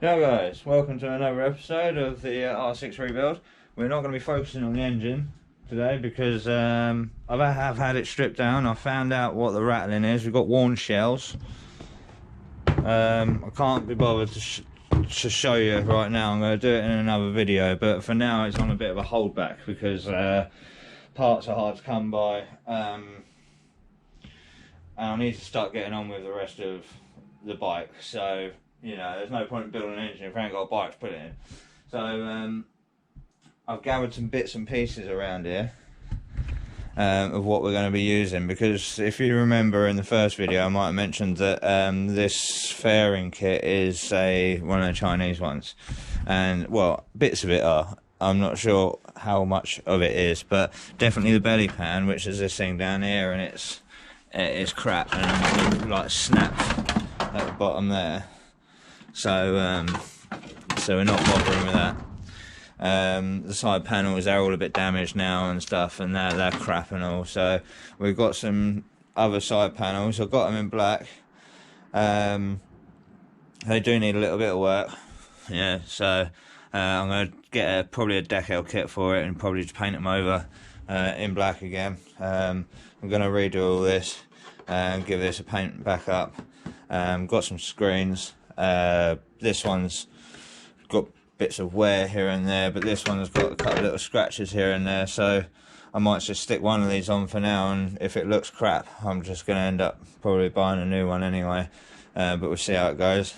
Yo guys, welcome to another episode of the R6 rebuild. We're not going to be focusing on the engine today because I have had it stripped down. I found out what the rattling is. We've got worn shells. I can't be bothered to show you right now. I'm going to do it in another video, but for now it's on a bit of a holdback because parts are hard to come by, and I need to start getting on with the rest of the bike. So you know, there's no point in building an engine if I ain't got a bike to put it in. So I've gathered some bits and pieces around here of what we're going to be using, because if you remember in the first video I might have mentioned that this fairing kit is one of the Chinese ones, and well, bits of it are. I'm not sure how much of it is, but definitely the belly pan, which is this thing down here, and it's crap and like snapped at the bottom there. So we're not bothering with that. The side panels, they're all a bit damaged now and stuff, and they're crap and all. So we've got some other side panels. I've got them in black. They do need a little bit of work. Yeah, so I'm going to get probably a decal kit for it and probably just paint them over in black again. I'm going to redo all this and give this a paint back up. Got some screens. This one's got bits of wear here and there, but this one's got a couple of little scratches here and there, so I might just stick one of these on for now, and if it looks crap I'm just going to end up probably buying a new one anyway, but we'll see how it goes.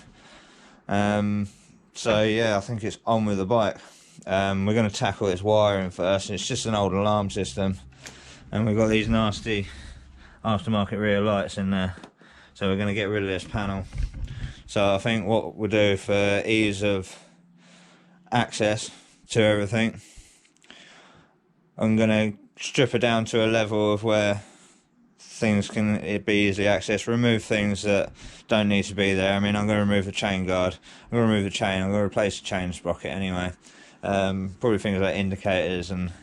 So yeah, I think it's on with the bike. We're going to tackle this wiring first. It's just an old alarm system, and we've got these nasty aftermarket rear lights in there, so we're going to get rid of this panel. So I think what we'll do for ease of access to everything, I'm going to strip it down to a level of where things can be easily accessed, remove things that don't need to be there. I mean, I'm going to remove the chain guard, I'm going to remove the chain, I'm going to replace the chain sprocket anyway. Probably things like indicators and,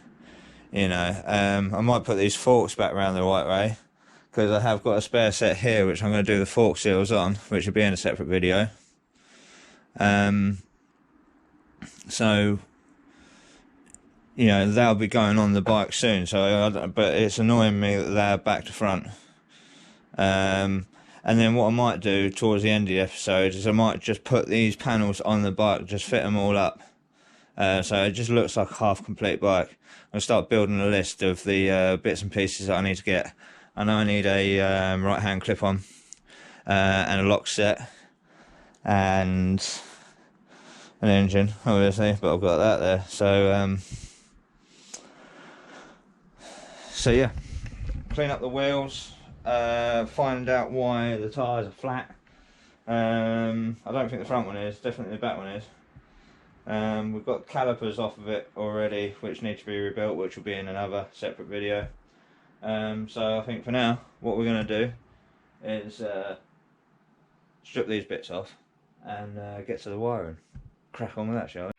you know, I might put these forks back around the right way, because I have got a spare set here which I'm going to do the fork seals on, which will be in a separate video. So you know, they'll be going on the bike soon, so but it's annoying me that they're back to front. And then what I might do towards the end of the episode is I might just put these panels on the bike, just fit them all up, so it just looks like a half complete bike. I'll start building a list of the bits and pieces that I need to get. I know I need a right hand clip on and a lock set and an engine, obviously, but I've got that there. So yeah, clean up the wheels, find out why the tyres are flat. I don't think the front one is, definitely the back one is. We've got calipers off of it already, which need to be rebuilt, which will be in another separate video. So I think for now, what we're going to do is strip these bits off and get to the wiring. Crack on with that, shall we?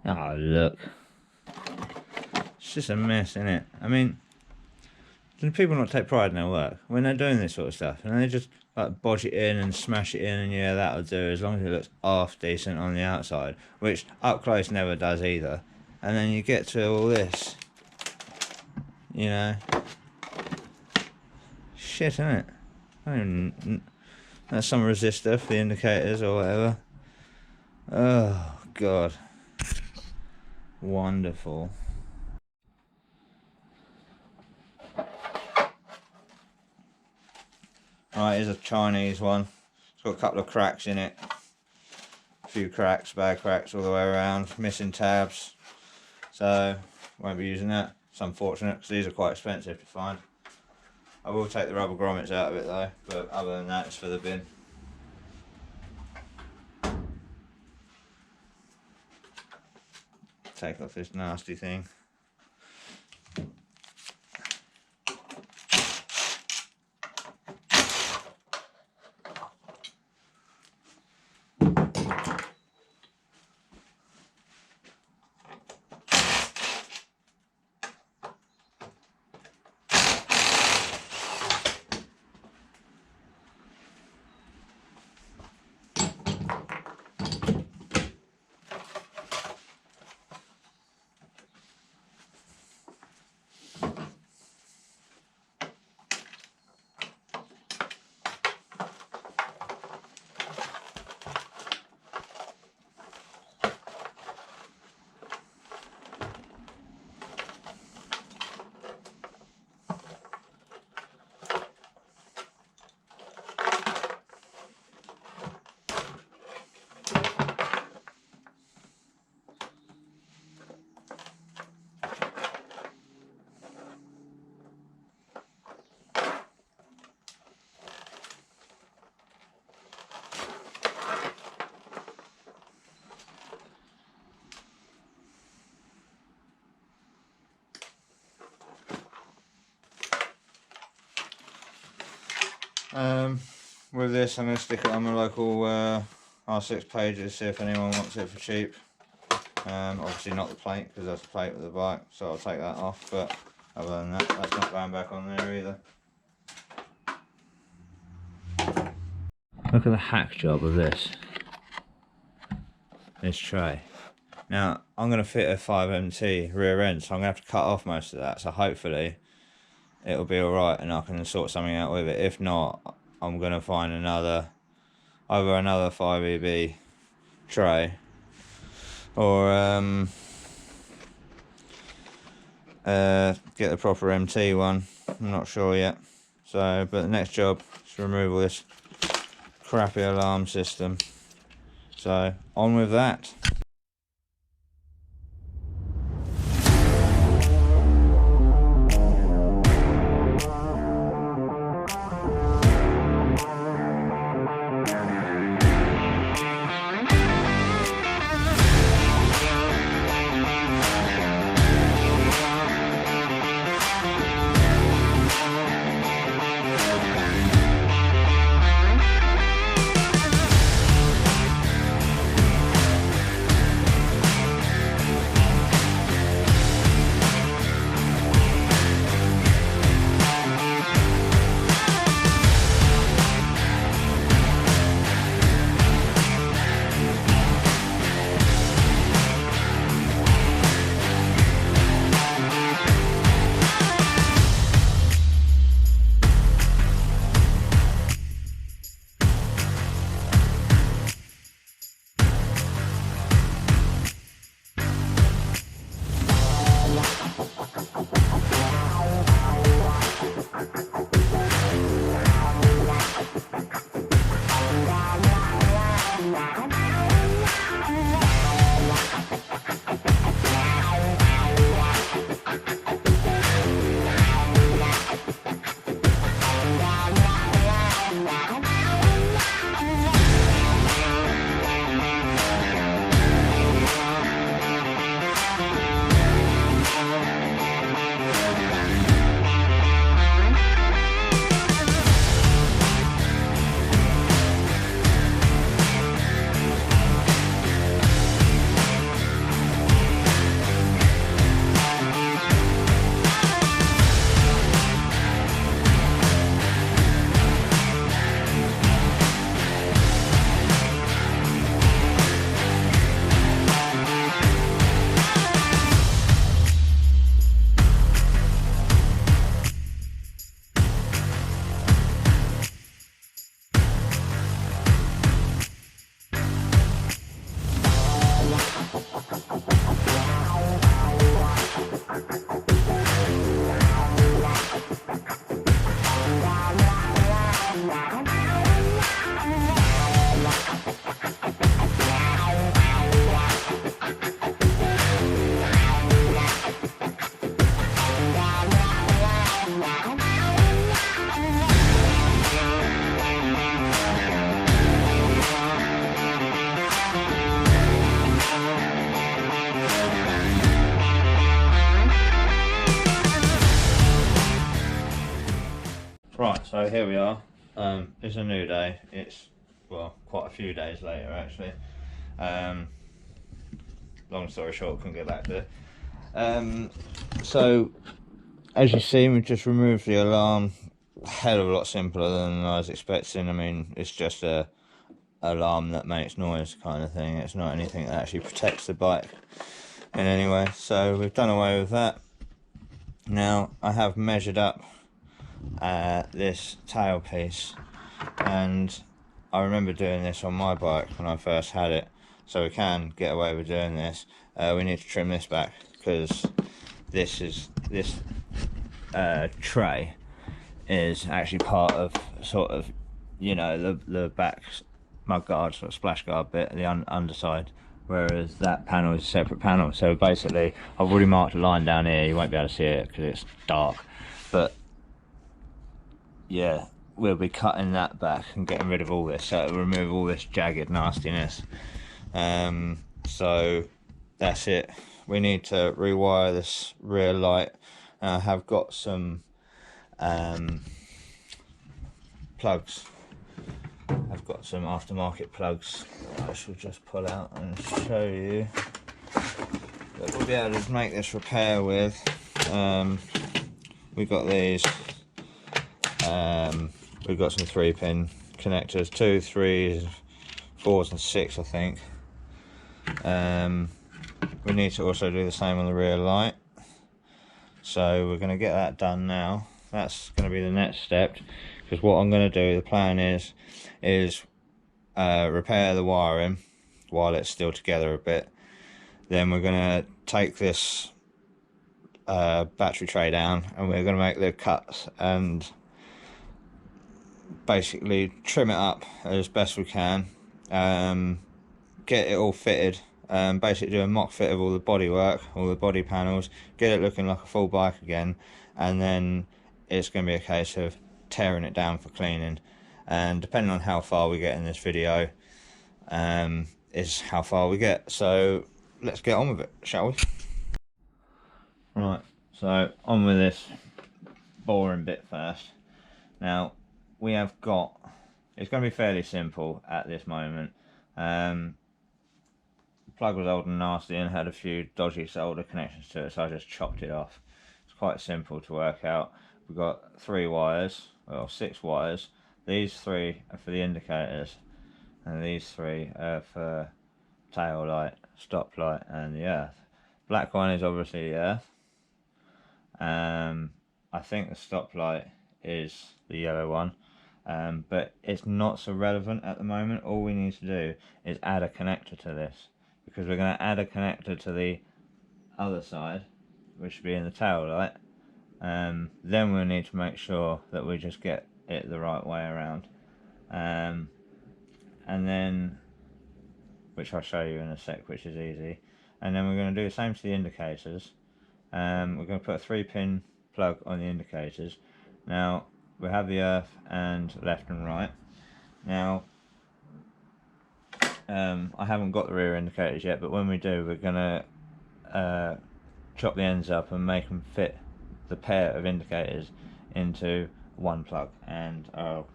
Oh, look. It's just a mess, isn't it? I mean, do people not take pride in their work when they're doing this sort of stuff? And they just like bodge it in and smash it in, and yeah, that'll do as long as it looks half decent on the outside, which up close never does either. And then you get to all this, you know, shit, isn't it? That's some resistor for the indicators or whatever. Oh god, wonderful. Alright, here's a Chinese one. It's got a couple of cracks in it. A few cracks, bad cracks all the way around. Missing tabs. So, won't be using that. It's unfortunate because these are quite expensive to find. I will take the rubber grommets out of it though, but other than that, it's for the bin. Take off this nasty thing. With this, I'm going to stick it on my local R6 pages, see if anyone wants it for cheap. Obviously not the plate, because that's the plate with the bike, so I'll take that off, but other than that, that's not going back on there either. Look at the hack job of this tray. Now, I'm going to fit a 5MT rear end, so I'm going to have to cut off most of that, so hopefully it'll be alright and I can sort something out with it. If not, I'm going to find either another 5EB tray or get the proper MT one. I'm not sure yet. So, but the next job is to remove all this crappy alarm system. So, on with that. So here we are. It's a new day. It's, well, quite a few days later actually. Long story short, couldn't get back to it. So as you see, we've just removed the alarm. Hell of a lot simpler than I was expecting. I mean, it's just a alarm that makes noise kind of thing. It's not anything that actually protects the bike in any way. So we've done away with that. Now I have measured up this tailpiece, and I remember doing this on my bike when I first had it, so we can get away with doing this. We need to trim this back because this tray is actually part of sort of, you know, the back mud guard, sort of splash guard bit, the underside, whereas that panel is a separate panel. So basically I've already marked a line down here. You won't be able to see it because it's dark, but yeah, we'll be cutting that back and getting rid of all this, so it'll remove all this jagged nastiness. So that's it. We need to rewire this rear light. I have got some plugs. I've got some aftermarket plugs I shall just pull out and show you that we'll be able to make this repair with. We've got these. We've got some 3-pin connectors, 2, 3, 4s and 6 I think. We need to also do the same on the rear light, so we're going to get that done now. That's going to be the next step, because what I'm going to do, the plan is repair the wiring while it's still together a bit. Then we're going to take this battery tray down and we're going to make the cuts and basically trim it up as best we can, get it all fitted, basically do a mock fit of all the bodywork, all the body panels, get it looking like a full bike again, and then it's going to be a case of tearing it down for cleaning. And depending on how far we get in this video, is how far we get. So let's get on with it, shall we? Right, so on with this boring bit first. Now we have got, it's going to be fairly simple at this moment. The plug was old and nasty and had a few dodgy solder connections to it, so I just chopped it off. It's quite simple to work out. We've got 3 wires, well 6 wires. These 3 are for the indicators, and these 3 are for tail light, stop light and the earth. Black one is obviously the earth. I think the stop light is the yellow one, but it's not so relevant at the moment. All we need to do is add a connector to this, because we're going to add a connector to the other side, which should be in the tail light. Then we'll need to make sure that we just get it the right way around, and then, which I'll show you in a sec, which is easy. And then we're going to do the same to the indicators. We're going to put a 3-pin plug on the indicators. Now we have the earth and left and right. Now I haven't got the rear indicators yet, but when we do, we're going to chop the ends up and make them fit the pair of indicators into one plug, and I'll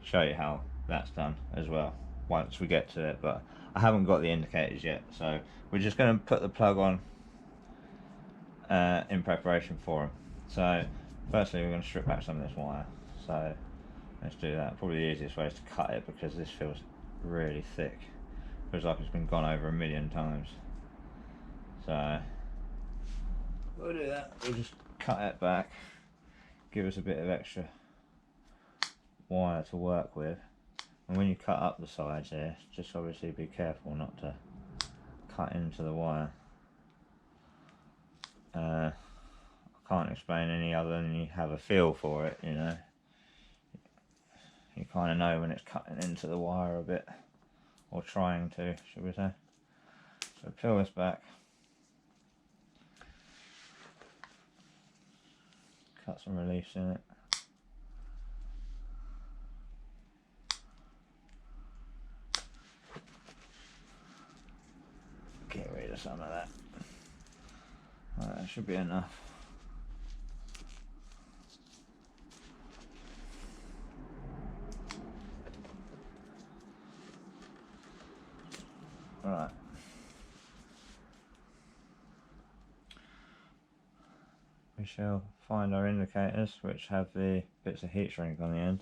show you how that's done as well once we get to it. But I haven't got the indicators yet, so we're just going to put the plug on in preparation for them. So firstly we're going to strip back some of this wire, so let's do that. Probably the easiest way is to cut it, because this feels really thick, feels like it's been gone over 1,000,000 times. So we'll do that. We'll just cut it back, give us a bit of extra wire to work with. And when you cut up the sides here, just obviously be careful not to cut into the wire. I can't explain any other than you have a feel for it, you know. You kind of know when it's cutting into the wire a bit, or trying to, should we say. So peel this back, cut some reliefs in it. Get rid of some of that. Right, that should be enough. Right. We shall find our indicators, which have the bits of heat shrink on the end.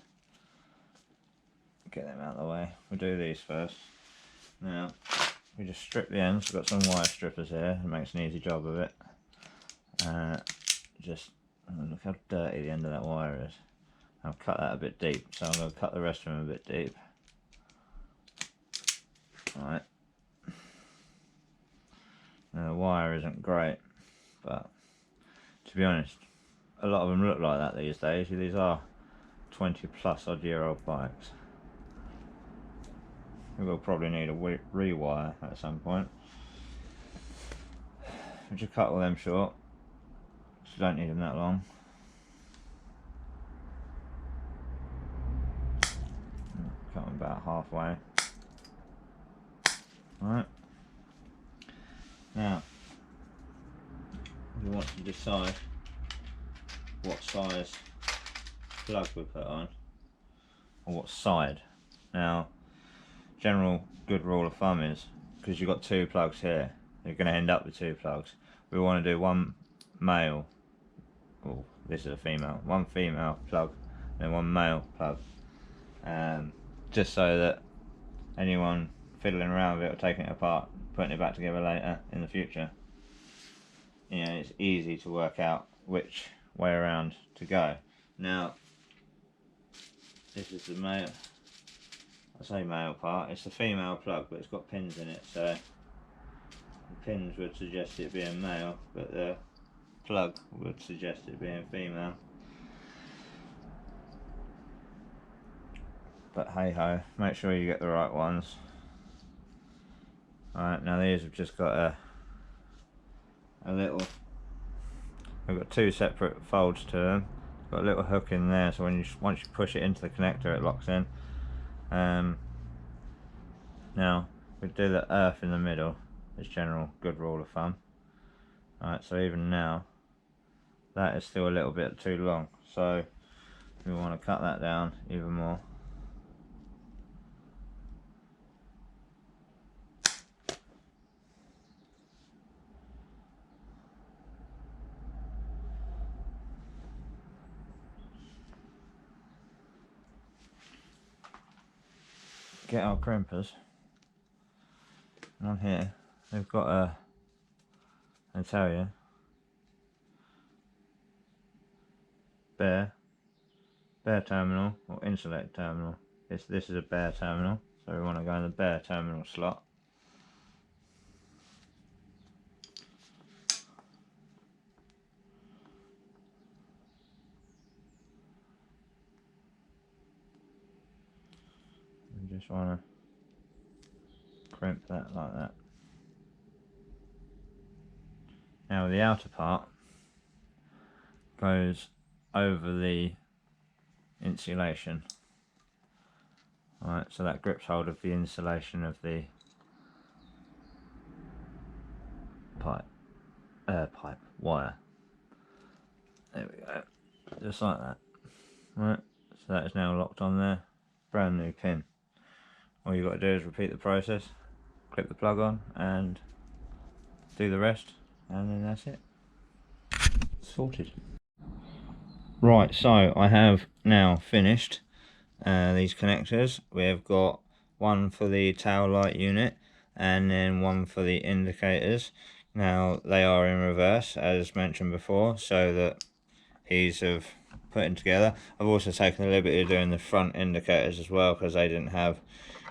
Get them out of the way. We'll do these first. Now, we just strip the ends. We've got some wire strippers here. It makes an easy job of it. Just look how dirty the end of that wire is. I'll cut that a bit deep, so I'm going to cut the rest of them a bit deep. Alright. Now the wire isn't great, but to be honest, a lot of them look like that these days. These are 20 plus odd year old bikes. We will probably need a rewire at some point. We'll just cut all them short, so you don't need them that long. Cut them about halfway. Alright. Now, we want to decide what size plug we put on, or what side. Now, general good rule of thumb is, because you've got two plugs here, you're going to end up with two plugs. We want to do one male, oh, this is a female, one female plug and one male plug, just so that anyone fiddling around with it or taking it apart, putting it back together later in the future, you know, it's easy to work out which way around to go. Now, this is the male, I say male part, it's the female plug, but it's got pins in it, so the pins would suggest it being male, but the plug would suggest it being female. But hey ho, make sure you get the right ones. Alright, now these have just got a little, they've got two separate folds to them. Got a little hook in there, so when once you push it into the connector, it locks in. Now we do the earth in the middle as general good rule of thumb. Alright, so even now that is still a little bit too long, so we want to cut that down even more. Get our crimpers, and on here they've got a, I tell you, bare terminal or insulated terminal. This is a bare terminal, so we want to go in the bare terminal slot. We just want to crimp that like that. Now the outer part goes over the insulation. Alright, so that grips hold of the insulation of the wire. There we go, just like that. Right, so that is now locked on there. Brand new pin. All you've got to do is repeat the process, clip the plug on and do the rest, and then that's it. Sorted. Right, so I have now finished these connectors. We have got one for the tail light unit and then one for the indicators. Now they are in reverse as mentioned before, so that ease of putting together. I've also taken a liberty of doing the front indicators as well because they didn't have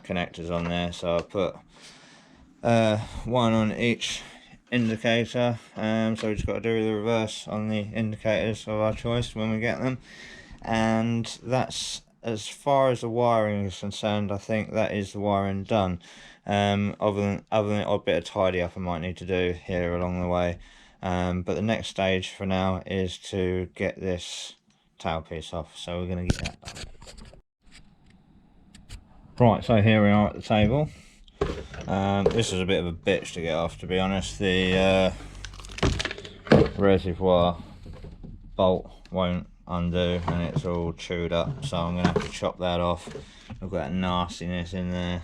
connectors on there, so I put one on each indicator, so we just got to do the reverse on the indicators of our choice when we get them. And that's, as far as the wiring is concerned, I think that is the wiring done. Other than the odd bit of tidy up I might need to do here along the way, but the next stage for now is to get this tailpiece off, so we're going to get that done. Right, so here we are at the table. This is a bit of a bitch to get off, to be honest. The reservoir bolt won't undo and it's all chewed up, so I'm going to have to chop that off. I've got that nastiness in there.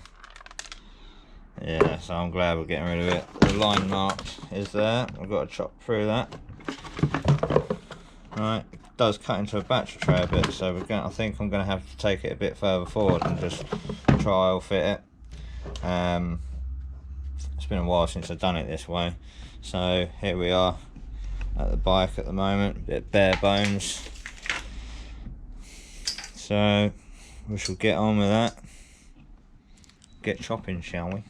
Yeah, so I'm glad we're getting rid of it. The line mark is there. I've got to chop through that. Right, it does cut into a battery tray a bit, so I think I'm going to have to take it a bit further forward and just trial fit it. It's been a while since I've done it this way, so here we are at the bike at the moment, a bit bare bones. So we shall get on with that. Get chopping, shall we?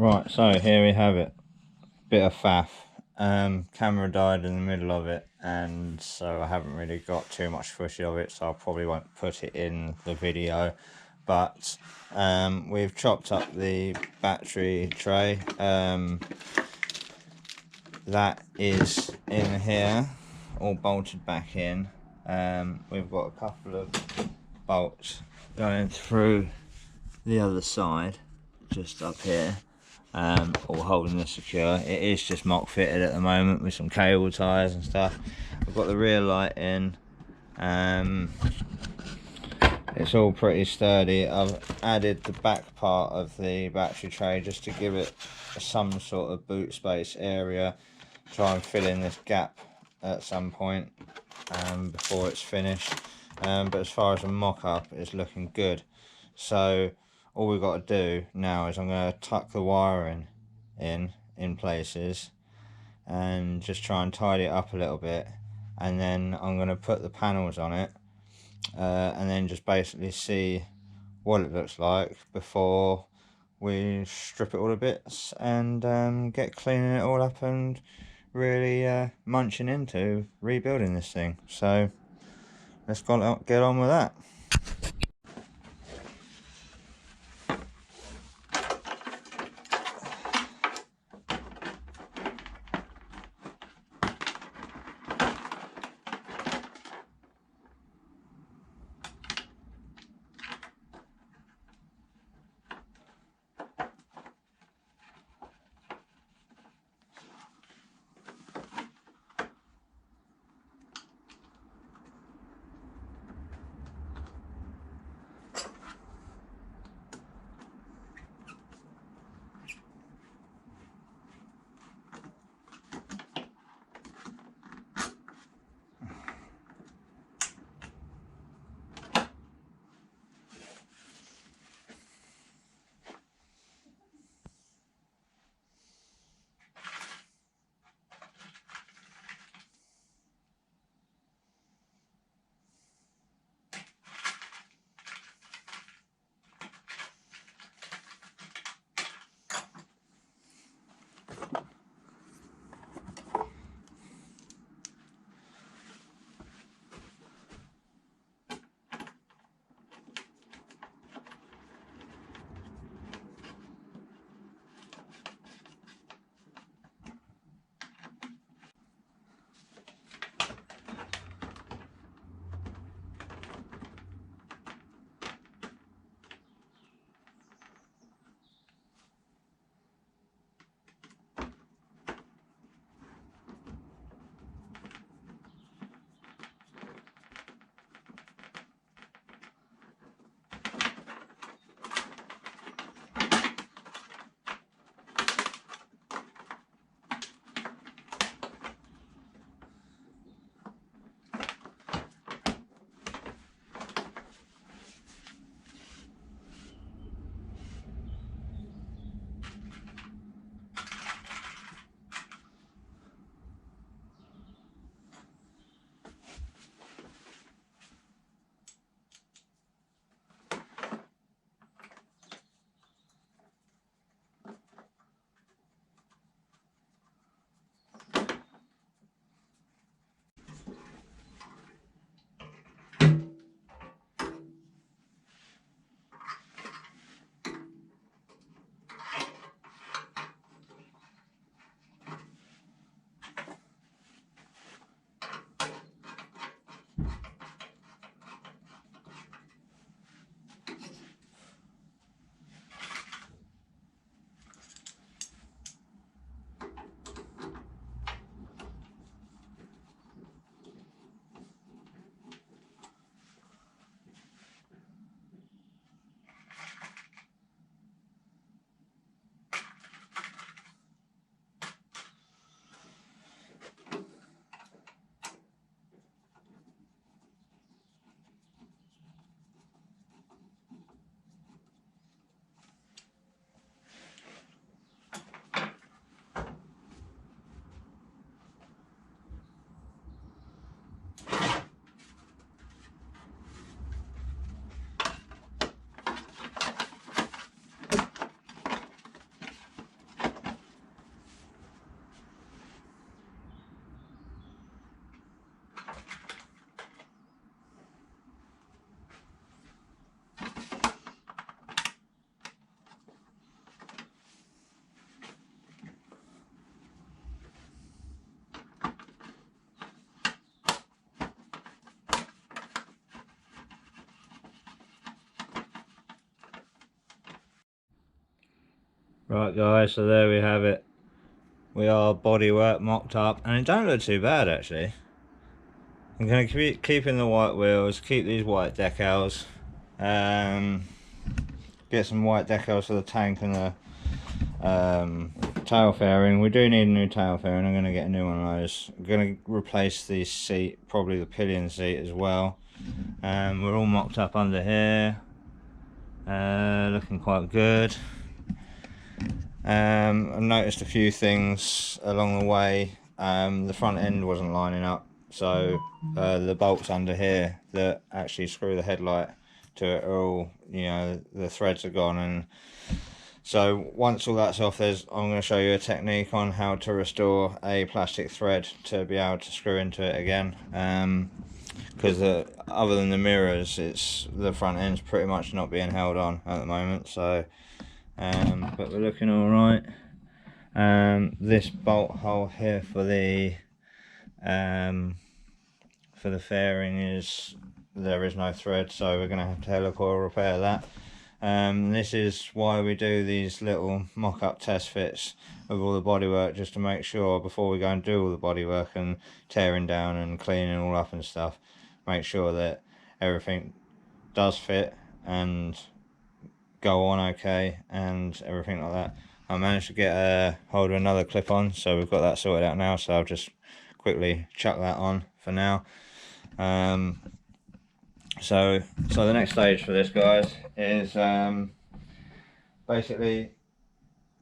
Right, so here we have it. Bit of faff. Camera died in the middle of it, and so I haven't really got too much footage of it, so I probably won't put it in the video. But we've chopped up the battery tray. That is in here, all bolted back in. We've got a couple of bolts going through the other side, just up here. All holding this secure. It is just mock fitted at the moment with some cable ties and stuff. I've got the rear light in. It's all pretty sturdy. I've added the back part of the battery tray just to give it some sort of boot space area. Try and fill in this gap at some point before it's finished. But as far as a mock-up, it's looking good. So all we've got to do now is I'm going to tuck the wiring in places and just try and tidy it up a little bit, and then I'm going to put the panels on it and then just basically see what it looks like before we strip it all to bits and get cleaning it all up and really munching into rebuilding this thing. So let's get on with that. Right guys, so there we have it. We are bodywork mocked up, and it don't look too bad actually. I'm going to keep in the white wheels, keep these white decals, get some white decals for the tank and the tail fairing. We do need a new tail fairing. I'm going to get a new one of those. I'm going to replace the seat, probably the pillion seat as well. We're all mocked up under here, looking quite good. I've noticed a few things along the way. The front end wasn't lining up, so the bolts under here that actually screw the headlight to it are all, you know, the threads are gone. And so once all that's off, I'm going to show you a technique on how to restore a plastic thread to be able to screw into it again. Because other than the mirrors, the front end's pretty much not being held on at the moment. So but we're looking all right. This bolt hole here for the fairing there is no thread, so we're going to have to helicoil repair that. This is why we do these little mock-up test fits of all the bodywork, just to make sure before we go and do all the bodywork and tearing down and cleaning all up and stuff, make sure that everything does fit and go on okay and everything like that. I managed to get a hold of another clip on, so we've got that sorted out now, so I'll just quickly chuck that on for now. So the next stage for this, guys, is basically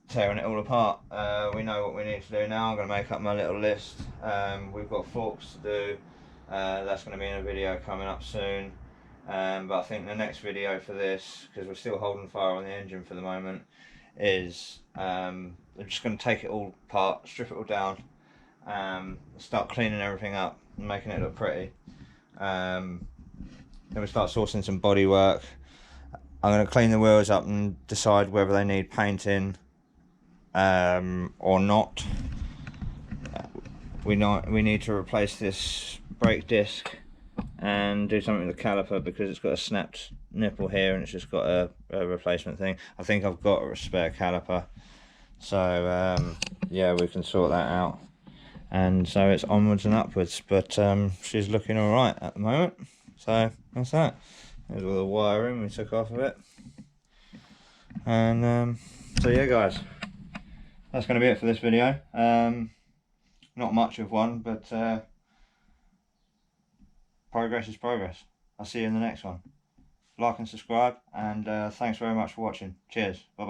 tearing it all apart. We know what we need to do now. I'm going to make up my little list. We've got forks to do. That's going to be in a video coming up soon. But I think the next video for this, because we're still holding fire on the engine for the moment, is I'm just going to take it all apart, strip it all down, start cleaning everything up and making it look pretty. Then we start sourcing some bodywork. I'm going to clean the wheels up and decide whether they need painting or not. We need to replace this brake disc and do something with the caliper because it's got a snapped nipple here and it's just got a replacement thing. I think I've got a spare caliper, so yeah, we can sort that out. And so it's onwards and upwards, but she's looking all right at the moment. So that's that. There's all the wiring we took off of it. And so yeah guys, that's going to be it for this video. Not much of one, but progress is progress. I'll see you in the next one. Like and subscribe, and thanks very much for watching. Cheers. Bye bye.